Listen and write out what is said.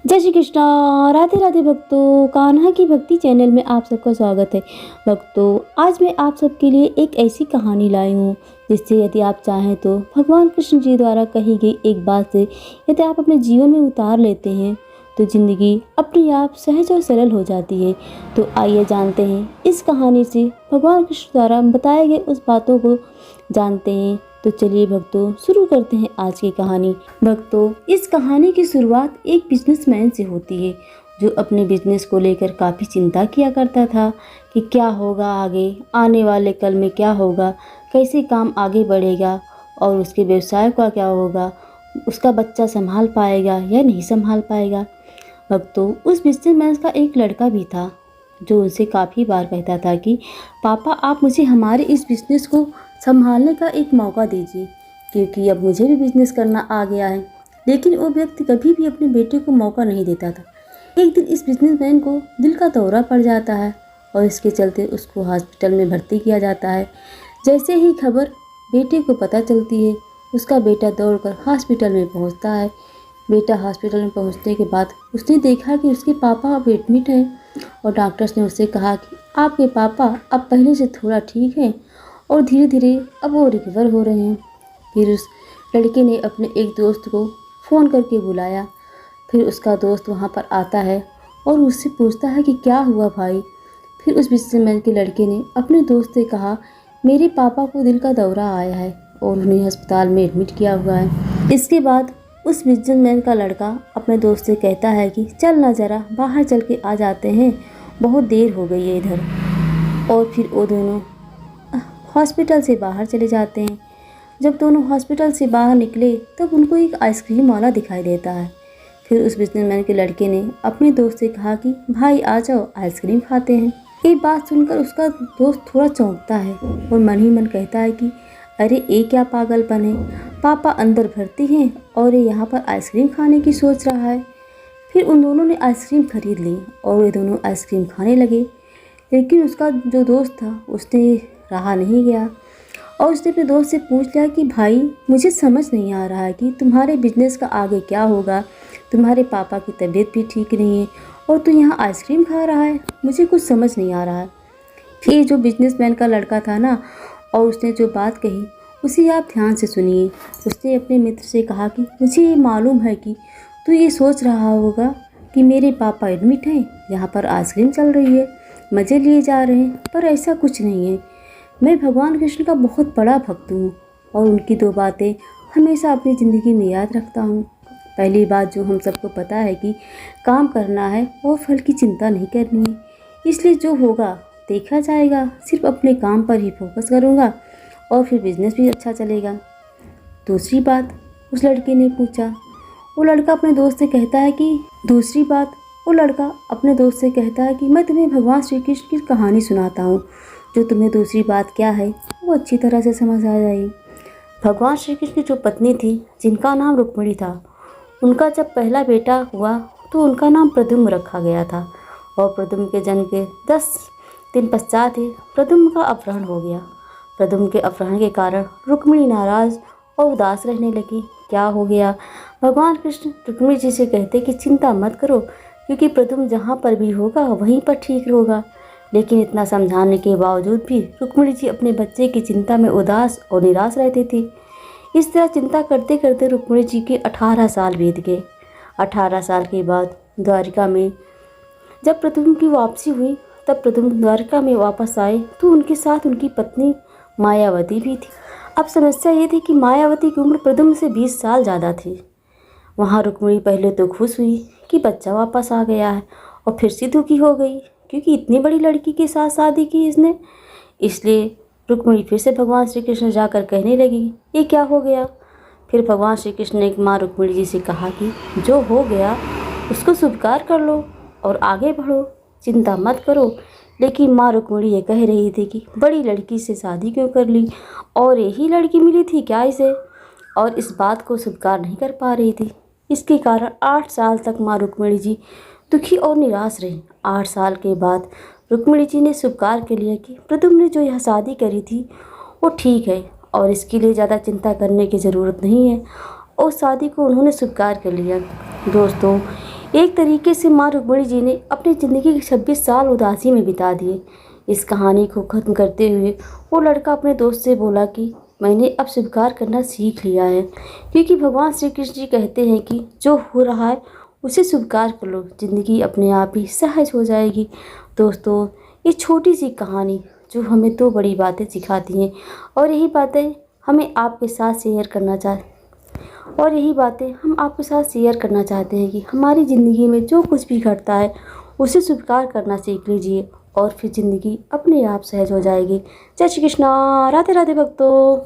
जय श्री कृष्णा। राधे राधे भक्तों, कान्हा की भक्ति चैनल में आप सबका स्वागत है। भक्तों, आज मैं आप सबके लिए एक ऐसी कहानी लाई हूँ जिससे यदि आप चाहें तो भगवान कृष्ण जी द्वारा कही गई एक बात से यदि आप अपने जीवन में उतार लेते हैं तो ज़िंदगी अपने आप सहज और सरल हो जाती है। तो आइए जानते हैं इस कहानी से भगवान कृष्ण द्वारा बताए गए उस बातों को जानते हैं। तो चलिए भक्तों, शुरू करते हैं आज की कहानी। भक्तों, इस कहानी की शुरुआत एक बिजनेसमैन से होती है जो अपने बिजनेस को लेकर काफ़ी चिंता किया करता था कि क्या होगा आगे, आने वाले कल में क्या होगा, कैसे काम आगे बढ़ेगा और उसके व्यवसाय का क्या होगा, उसका बच्चा संभाल पाएगा या नहीं संभाल पाएगा। भक्तों, उस बिजनेसमैन का एक लड़का भी था जो उनसे काफ़ी बार कहता था कि पापा, आप मुझे हमारे इस बिज़नेस को संभालने का एक मौका दीजिए क्योंकि अब मुझे भी बिज़नेस करना आ गया है। लेकिन वो व्यक्ति कभी भी अपने बेटे को मौका नहीं देता था। एक दिन इस बिजनेसमैन को दिल का दौरा पड़ जाता है और इसके चलते उसको हॉस्पिटल में भर्ती किया जाता है। जैसे ही खबर बेटे को पता चलती है, उसका बेटा दौड़कर हॉस्पिटल में पहुंचता है। बेटा हॉस्पिटल में पहुंचने के बाद उसने देखा कि उसके पापा अब एडमिट हैं और डॉक्टर्स ने उससे कहा कि आपके पापा अब पहले से थोड़ा ठीक हैं और धीरे धीरे अब वो रिकवर हो रहे हैं। फिर उस लड़के ने अपने एक दोस्त को फ़ोन करके बुलाया। फिर उसका दोस्त वहाँ पर आता है और उससे पूछता है कि क्या हुआ भाई। फिर उस बिजनेसमैन के लड़के ने अपने दोस्त से कहा, मेरे पापा को दिल का दौरा आया है और उन्हें अस्पताल में एडमिट किया हुआ है। इसके बाद उस बिजनेसमैन का लड़का अपने दोस्त से कहता है कि चल ना ज़रा बाहर चल के आ जाते हैं, बहुत देर हो गई है इधर। और फिर वो दोनों हॉस्पिटल से बाहर चले जाते हैं। जब दोनों हॉस्पिटल से बाहर निकले तब उनको एक आइसक्रीम वाला दिखाई देता है। फिर उस बिजनेसमैन के लड़के ने अपने दोस्त से कहा कि भाई आ जाओ, आइसक्रीम खाते हैं। ये बात सुनकर उसका दोस्त थोड़ा चौंकता है और मन ही मन कहता है कि अरे ये क्या पागलपन है, पापा अंदर भर्ती हैं और ये यहाँ पर आइसक्रीम खाने की सोच रहा है। फिर उन दोनों ने आइसक्रीम खरीद ली और वे दोनों आइसक्रीम खाने लगे। लेकिन उसका जो दोस्त था उसने रहा नहीं गया और उसने अपने दोस्त से पूछ लिया कि भाई, मुझे समझ नहीं आ रहा है कि तुम्हारे बिजनेस का आगे क्या होगा। तुम्हारे पापा की तबीयत भी ठीक नहीं है और तू यहाँ आइसक्रीम खा रहा है, मुझे कुछ समझ नहीं आ रहा है। फिर जो बिजनेसमैन का लड़का था ना, और उसने जो बात कही उसे आप ध्यान से सुनिए। उसने अपने मित्र से कहा कि मुझे ये मालूम है कि तू ये सोच रहा होगा कि मेरे पापा एडमिट हैं, यहाँ पर आइसक्रीम चल रही है, मज़े लिए जा रहे हैं, पर ऐसा कुछ नहीं है। मैं भगवान कृष्ण का बहुत बड़ा भक्त हूँ और उनकी दो बातें हमेशा अपनी ज़िंदगी में याद रखता हूँ। पहली बात जो हम सबको पता है कि काम करना है और फल की चिंता नहीं करनी है, इसलिए जो होगा देखा जाएगा, सिर्फ अपने काम पर ही फोकस करूँगा और फिर बिजनेस भी अच्छा चलेगा। दूसरी बात उस लड़के ने पूछा। वो लड़का अपने दोस्त से कहता है कि मैं तुम्हें भगवान श्री कृष्ण की कहानी सुनाता हूँ, जो तुम्हें दूसरी बात क्या है वो अच्छी तरह से समझ आ जाएगी। भगवान श्री कृष्ण की जो पत्नी थी जिनका नाम रुक्मिणी था, उनका जब पहला बेटा हुआ तो उनका नाम प्रद्युम्न रखा गया था और प्रद्युम्न के जन्म के 10 दिन पश्चात ही प्रद्युम्न का अपहरण हो गया। प्रद्युम्न के अपहरण के कारण रुक्मिणी नाराज़ और उदास रहने लगी। क्या हो गया? भगवान कृष्ण रुक्मिणी जी से कहते कि चिंता मत करो क्योंकि प्रद्युम्न जहाँ पर भी होगा वहीं पर ठीक होगा। लेकिन इतना समझाने के बावजूद भी रुक्मिणी जी अपने बच्चे की चिंता में उदास और निराश रहती थी। इस तरह चिंता करते करते रुक्मिणी जी के 18 साल बीत गए। 18 साल के बाद द्वारिका में जब प्रद्युम्न की वापसी हुई, तब प्रद्युम्न द्वारिका में वापस आए तो उनके साथ उनकी पत्नी मायावती भी थी। अब समस्या ये थी कि मायावती की उम्र प्रद्युम्न से 20 साल ज़्यादा थी। वहाँ रुक्मिणी पहले तो खुश हुई कि बच्चा वापस आ गया है और फिर से दुखी हो गई क्योंकि इतनी बड़ी लड़की के साथ शादी की इसने। इसलिए रुक्मिणी फिर से भगवान श्री कृष्ण जाकर कहने लगी, ये क्या हो गया? फिर भगवान श्री कृष्ण ने माँ रुक्मिणी जी से कहा कि जो हो गया उसको स्वीकार कर लो और आगे बढ़ो, चिंता मत करो। लेकिन माँ रुक्मिणी ये कह रही थी कि बड़ी लड़की से शादी क्यों कर ली और यही लड़की मिली थी क्या इसे, और इस बात को स्वीकार नहीं कर पा रही थी। इसके कारण 8 साल तक माँ रुक्मिणी जी दुखी और निराश रही। 8 साल के बाद रुक्मिणी जी ने स्वीकार कर लिया कि प्रद्युम्न ने जो यह शादी करी थी वो ठीक है और इसके लिए ज़्यादा चिंता करने की ज़रूरत नहीं है और शादी को उन्होंने स्वीकार कर लिया। दोस्तों, एक तरीके से माँ रुक्मिणी जी ने अपनी ज़िंदगी के 26 साल उदासी में बिता दिए। इस कहानी को ख़त्म करते हुए वो लड़का अपने दोस्त से बोला कि मैंने अब स्वीकार करना सीख लिया है, क्योंकि भगवान श्री कृष्ण जी कहते हैं कि जो हो रहा है उसे स्वीकार कर लो, ज़िंदगी अपने आप ही सहज हो जाएगी। दोस्तों, ये छोटी सी कहानी जो हमें 2 बड़ी बातें सिखाती हैं, और यही बातें हम आपके साथ शेयर करना चाहते हैं कि हमारी ज़िंदगी में जो कुछ भी घटता है उसे स्वीकार करना सीख लीजिए, और फिर ज़िंदगी अपने आप सहज हो जाएगी। जय श्री कृष्णा। राधे राधे भक्तों।